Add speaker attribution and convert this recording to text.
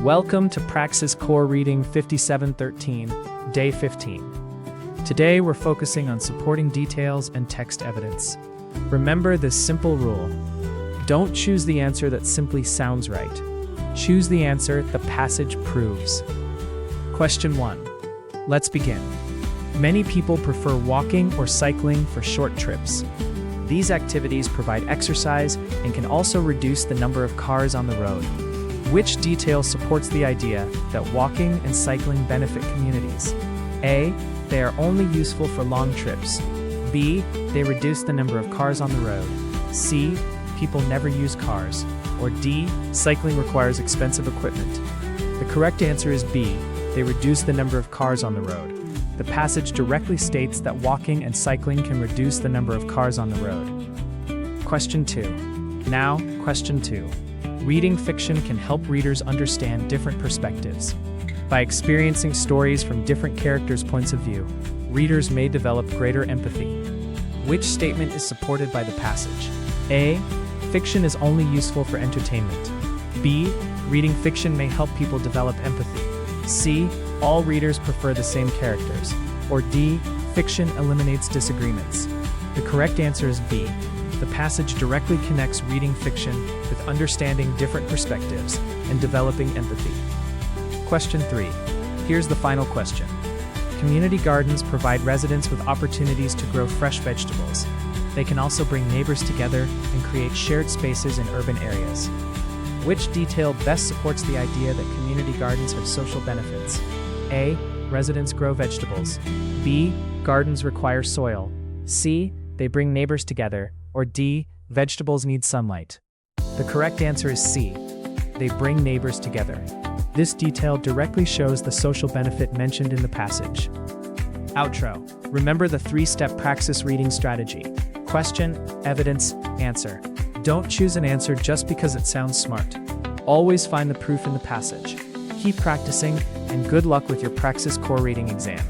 Speaker 1: Welcome to Praxis Core Reading 5713, Day 15. Today we're focusing on supporting details and text evidence. Remember this simple rule. Don't choose the answer that simply sounds right. Choose the answer the passage proves. Question 1. Let's begin. Many people prefer walking or cycling for short trips. These activities provide exercise and can also reduce the number of cars on the road. Which detail supports the idea that walking and cycling benefit communities? A. They are only useful for long trips. B. They reduce the number of cars on the road. C. People never use cars. Or D. Cycling requires expensive equipment. The correct answer is B. They reduce the number of cars on the road. The passage directly states that walking and cycling can reduce the number of cars on the road. Question 2. Now, question 2. Reading fiction can help readers understand different perspectives. By experiencing stories from different characters' points of view, readers may develop greater empathy. Which statement is supported by the passage? A. Fiction is only useful for entertainment. B. Reading fiction may help people develop empathy. C. All readers prefer the same characters. Or D. Fiction eliminates disagreements. The correct answer is B. The passage directly connects reading fiction with understanding different perspectives and developing empathy. Question 3. Here's the final question. Community gardens provide residents with opportunities to grow fresh vegetables. They can also bring neighbors together and create shared spaces in urban areas. Which detail best supports the idea that community gardens have social benefits? A. Residents grow vegetables. B. Gardens require soil. C. They bring neighbors together. Or D. Vegetables need sunlight. The correct answer is C. They bring neighbors together. This detail directly shows the social benefit mentioned in the passage. Outro. Remember the 3-step Praxis reading strategy. Question, evidence, answer. Don't choose an answer just because it sounds smart. Always find the proof in the passage. Keep practicing, and good luck with your Praxis Core Reading exam.